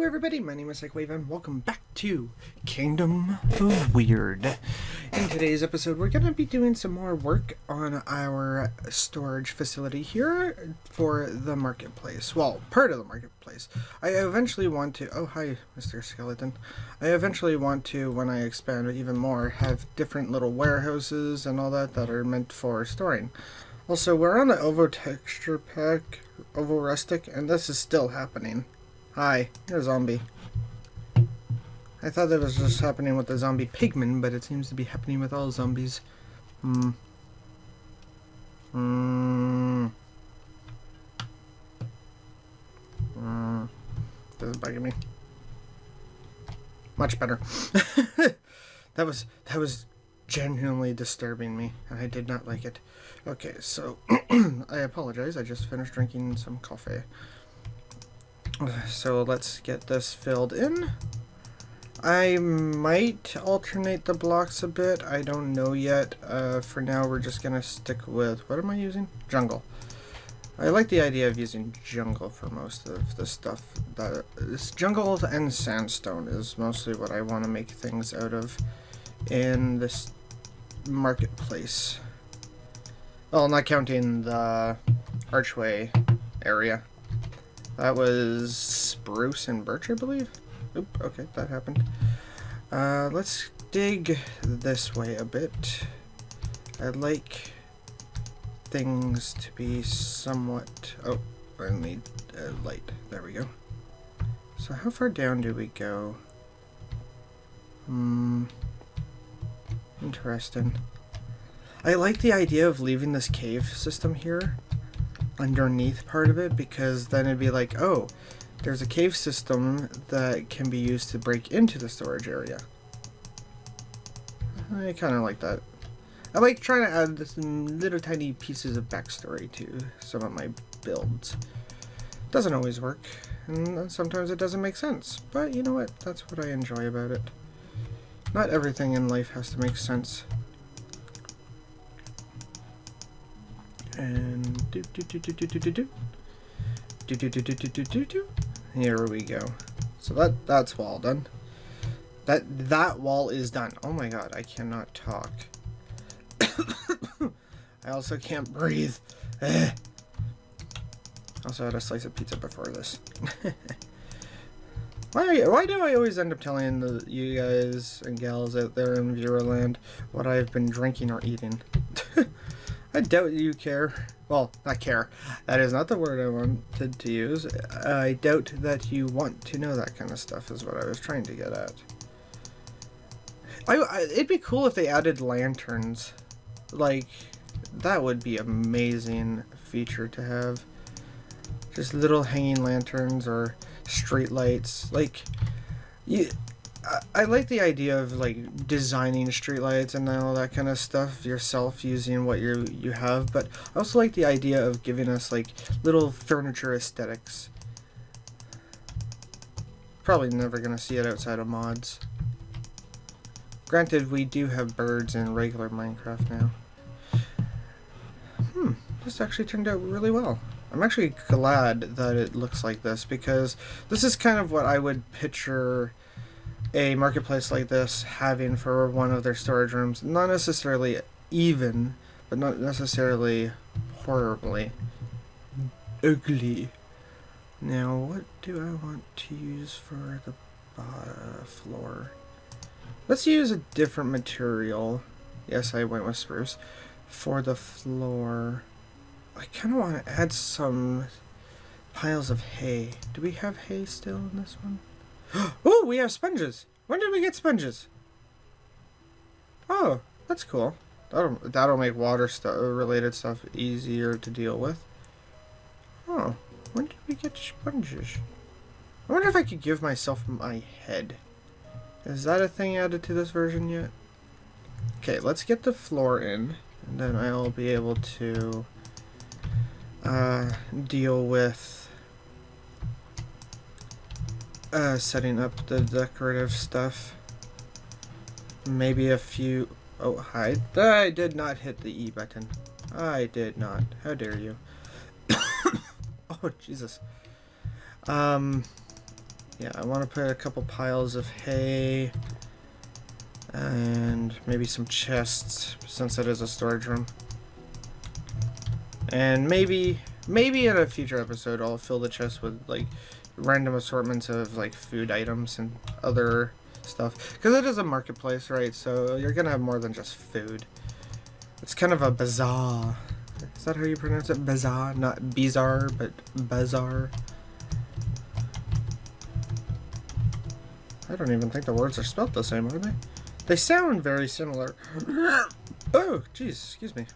everybody, my name is MsNicolePlayz and welcome back to Kingdom of Weird. In today's episode, we're going to be doing some more work on our storage facility here for the marketplace. Well, part of the marketplace. I eventually want to... Oh, hi, Mr. Skeleton. I eventually want to, when I expand even more, have different little warehouses and all that that are meant for storing. Also, we're on the Ovo texture pack, Ovo Rustic, and this is still happening. Hi, you're a zombie. I thought that was just happening with the zombie pigman, but it seems to be happening with all zombies. This is bugging me. Much better. That was genuinely disturbing me, and I did not like it. Okay, so I apologize. I just finished drinking some coffee. So let's get this filled in. I might alternate the blocks a bit. I don't know yet. For now, we're just gonna stick with, what am I using? Jungle. I like the idea of using jungle for most of the stuff. This jungle and sandstone is mostly what I want to make things out of in this marketplace. Well, not counting the archway area. That was spruce and birch, I believe. Oop, okay, that happened. Let's dig this way a bit. I'd like things to be somewhat... Oh, I need light. There we go. So how far down do we go? Interesting. I like the idea of leaving this cave system here underneath part of it, because then it'd be like, oh, there's a cave system that can be used to break into the storage area. I kind of like that. I like trying to add some little tiny pieces of backstory to some of my builds. Doesn't always work, and sometimes it doesn't make sense, but you know what, that's what I enjoy about it. Not everything in life has to make sense. And here we go. So that's wall done. That wall is done. Oh my god, I cannot talk. I also can't breathe. Also had a slice of pizza before this. Why do I always end up telling you guys and gals out there in Viewerland what I've been drinking or eating? I doubt you care. Well, not care. That is not the word I wanted to use. I doubt that you want to know that kind of stuff is what I was trying to get at. It'd be cool if they added lanterns. Like, that would be amazing feature to have. Just little hanging lanterns or street lights. Like, I like the idea of like designing streetlights and all that kind of stuff yourself using what you have, but I also like the idea of giving us like little furniture aesthetics. Probably never gonna see it outside of mods. Granted, we do have birds in regular Minecraft now. This actually turned out really well. I'm actually glad that it looks like this, because this is kind of what I would picture a marketplace like this having for one of their storage rooms. Not necessarily even, but not necessarily horribly ugly. Now, what do I want to use for the floor? Let's use a different material. Yes, I went with spruce. For the floor, I kind of want to add some piles of hay. Do we have hay still in this one? Oh, we have sponges. When did we get sponges? Oh, that's cool. That'll make water related stuff easier to deal with. Oh, when did we get sponges? I wonder if I could give myself my head. Is that a thing added to this version yet? Okay, let's get the floor in, and then I'll be able to deal with setting up the decorative stuff. Maybe a few... Oh, hide. I did not hit the E button. I did not. How dare you. Oh, Jesus. Yeah, I want to put a couple piles of hay and maybe some chests since it is a storage room. And maybe in a future episode I'll fill the chest with like random assortments of like food items and other stuff, because it is a marketplace, right? So you're gonna have more than just food. It's kind of a bazaar. Is that how you pronounce it? Bazaar, not bizarre, but bazaar. I don't even think the words are spelled the same, are they? They sound very similar. Oh, jeez, excuse me.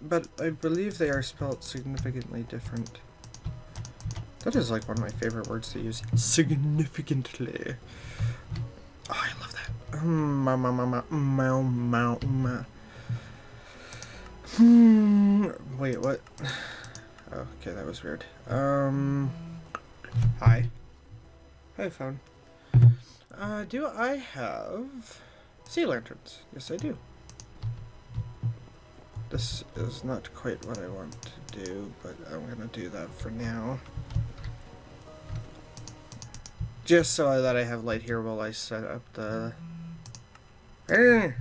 But I believe they are spelled significantly different. That is like one of my favorite words to use. Significantly. Oh, I love that. Wait, what? Oh, okay, that was weird. Hi. Hi, phone. Do I have sea lanterns? Yes, I do. This is not quite what I want to do, but I'm gonna do that for now. Just so that I have light here while I set up the... Hi.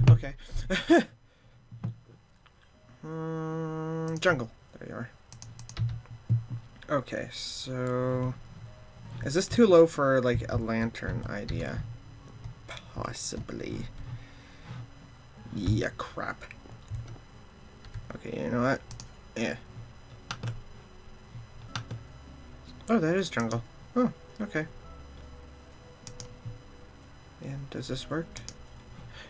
Okay. Jungle. There you are. Okay, so... Is this too low for, like, a lantern idea? Possibly. Yeah, crap. Okay, you know what? Yeah. Oh, that is jungle. Oh, okay. And does this work?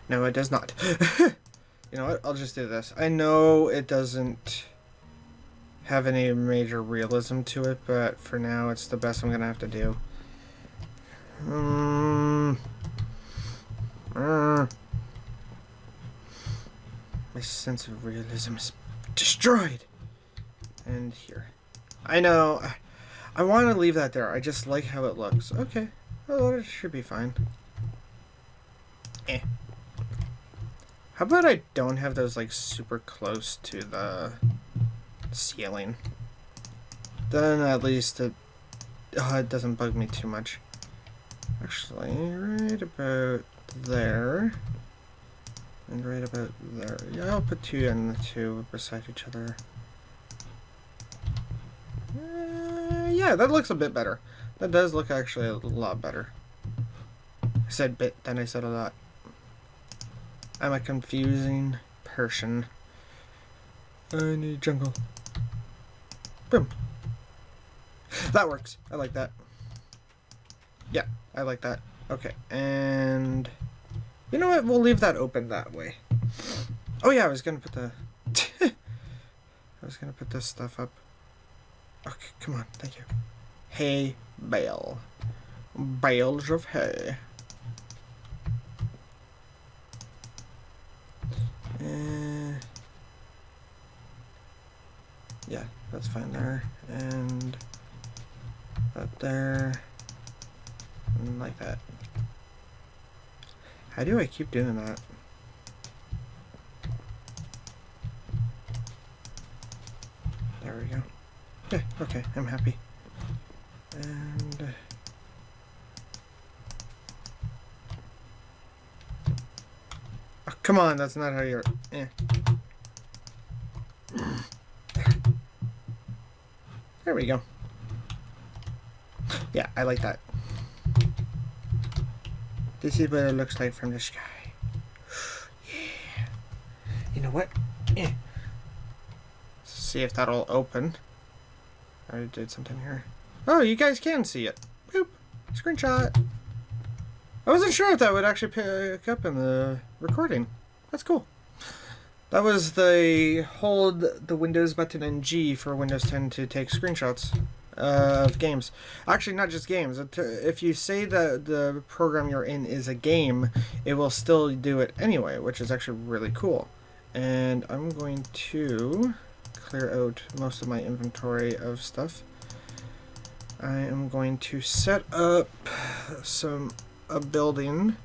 No, it does not. You know what? I'll just do this. I know it doesn't have any major realism to it, but for now it's the best I'm gonna have to do. My sense of realism is destroyed. And here. I know. I want to leave that there. I just like how it looks. Okay. Well, it should be fine. How about I don't have those, like, super close to the ceiling? Then at least it doesn't bug me too much. Actually, right about there. And right about there. Yeah, I'll put 2 and 2 beside each other. Yeah, that looks a bit better. That does look actually a lot better. I said bit, then I said a lot. I'm a confusing person. I need jungle. Boom. That works. I like that. Yeah, I like that. Okay, and... You know what? We'll leave that open that way. Oh yeah, I was gonna put the... I was gonna put this stuff up. Okay, come on, thank you. Hay bale. Bales of hay. Yeah, that's fine there. And that there. And like that. How do I keep doing that? There we go. Yeah, okay, I'm happy. And... Oh, come on, that's not how you're... There we go. Yeah, I like that. This is what it looks like from the sky. Yeah. You know what? Yeah. See if that'll open. I already did something here. Oh, you guys can see it. Boop. Screenshot. I wasn't sure if that would actually pick up in the recording. That's cool. That was the hold the Windows button and G for Windows 10 to take screenshots of games. Actually, not just games. If you say that the program you're in is a game, it will still do it anyway, which is actually really cool. And I'm going to clear out most of my inventory of stuff. I am going to set up a building.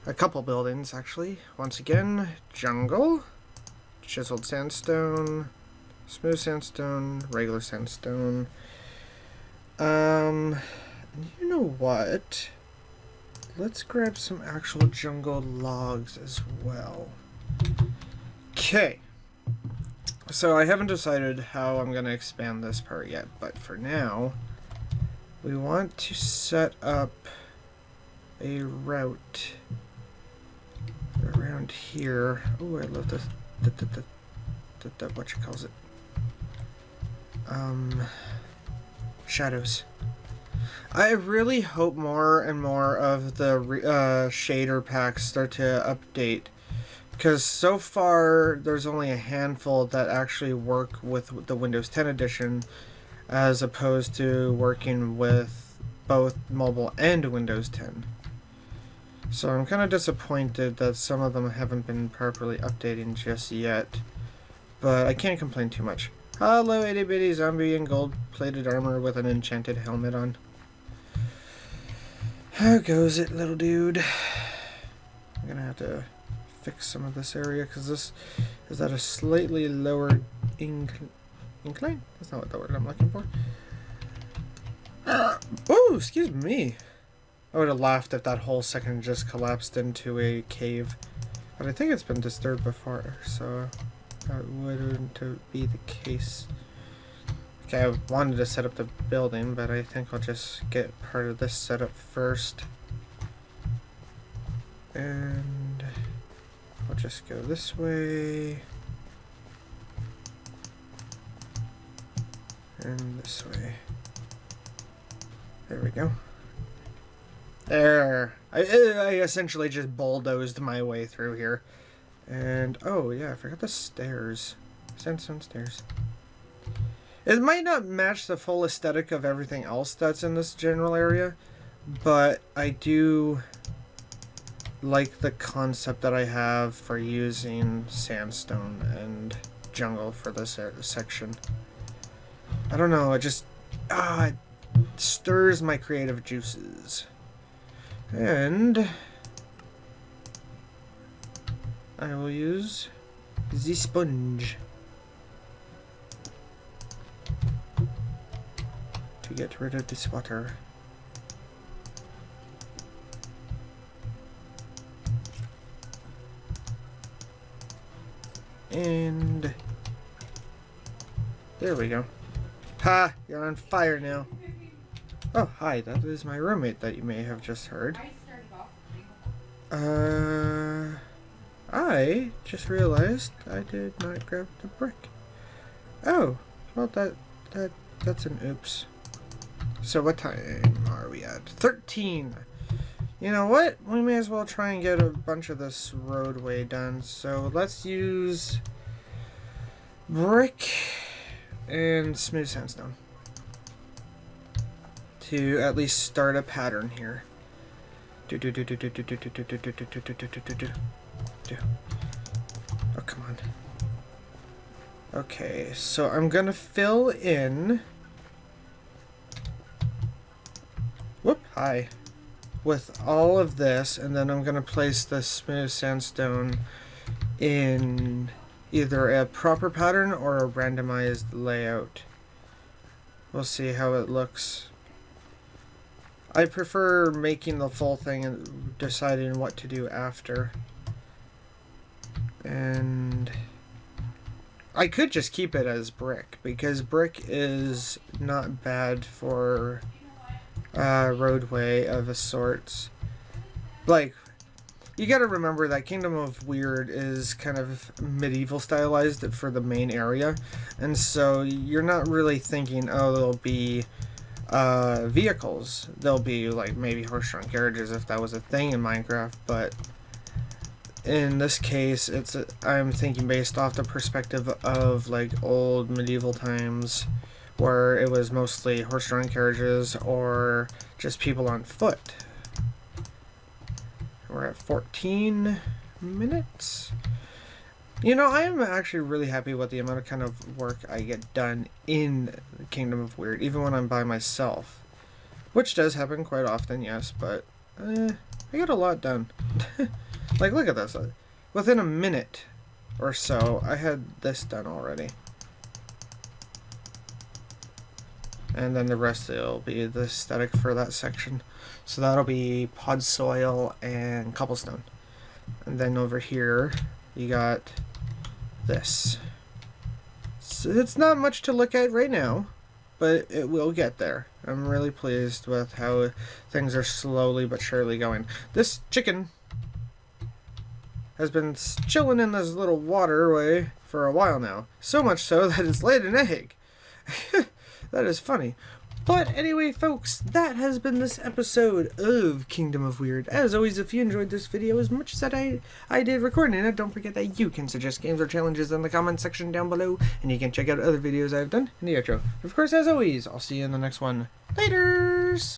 A couple buildings, actually. Once again, jungle, chiseled sandstone, Smooth sandstone, regular sandstone. You know what? Let's grab some actual jungle logs as well. Okay. So I haven't decided how I'm going to expand this part yet, but for now, we want to set up a route around here. Oh, I love this. What you calls it? Shadows. I really hope more and more of the shader packs start to update, because so far there's only a handful that actually work with the Windows 10 edition, as opposed to working with both mobile and Windows 10. So I'm kind of disappointed that some of them haven't been properly updating just yet, but I can't complain too much. Hello, itty bitty zombie in gold-plated armor with an enchanted helmet on. How goes it, little dude? I'm gonna have to fix some of this area because this is at a slightly lower incline. That's not what the word I'm looking for. Oh, excuse me. I would have laughed if that whole section just collapsed into a cave, but I think it's been disturbed before, so that wouldn't be the case. Okay, I wanted to set up the building, but I think I'll just get part of this set up first. And I'll just go this way. And this way. There we go. There. I essentially just bulldozed my way through here. And, oh yeah, I forgot the stairs. Sandstone stairs. It might not match the full aesthetic of everything else that's in this general area, but I do like the concept that I have for using sandstone and jungle for this section. I don't know, it just it stirs my creative juices. And I will use the sponge to get rid of this water. And there we go. Ha! You're on fire now. Oh, hi, that is my roommate that you may have just heard. I just realized I did not grab the brick. Oh, well that's an oops. So what time are we at? 13! You know what? We may as well try and get a bunch of this roadway done. So let's use brick and smooth sandstone to at least start a pattern here. Oh, come on. Okay, so I'm gonna fill in. Whoop, hi. With all of this, and then I'm gonna place the smooth sandstone in either a proper pattern or a randomized layout. We'll see how it looks. I prefer making the full thing and deciding what to do after. And I could just keep it as brick, because brick is not bad for roadway of a sorts. Like, you gotta remember that Kingdom of Weird is kind of medieval stylized for the main area, and so you're not really thinking, oh, there'll be vehicles. There'll be like maybe horse-drawn carriages if that was a thing in Minecraft, but in this case I'm thinking based off the perspective of like old medieval times where it was mostly horse-drawn carriages or just people on foot. We're at 14 minutes. You know, I am actually really happy with the amount of kind of work I get done in Kingdom of Weird, even when I'm by myself. Which does happen quite often, yes, but I get a lot done. Like, look at this. Within a minute or so, I had this done already. and then the rest will be the aesthetic for that section. So that'll be pod soil and cobblestone. And then over here you got this. So it's not much to look at right now, but it will get there. I'm really pleased with how things are slowly but surely going. This chicken has been chilling in this little waterway for a while now. So much so that it's laid an egg. That is funny. But anyway, folks, that has been this episode of Kingdom of Weird. As always, if you enjoyed this video as much as that I did recording it, don't forget that you can suggest games or challenges in the comment section down below, and you can check out other videos I've done in the outro. Of course, as always, I'll see you in the next one. Laters!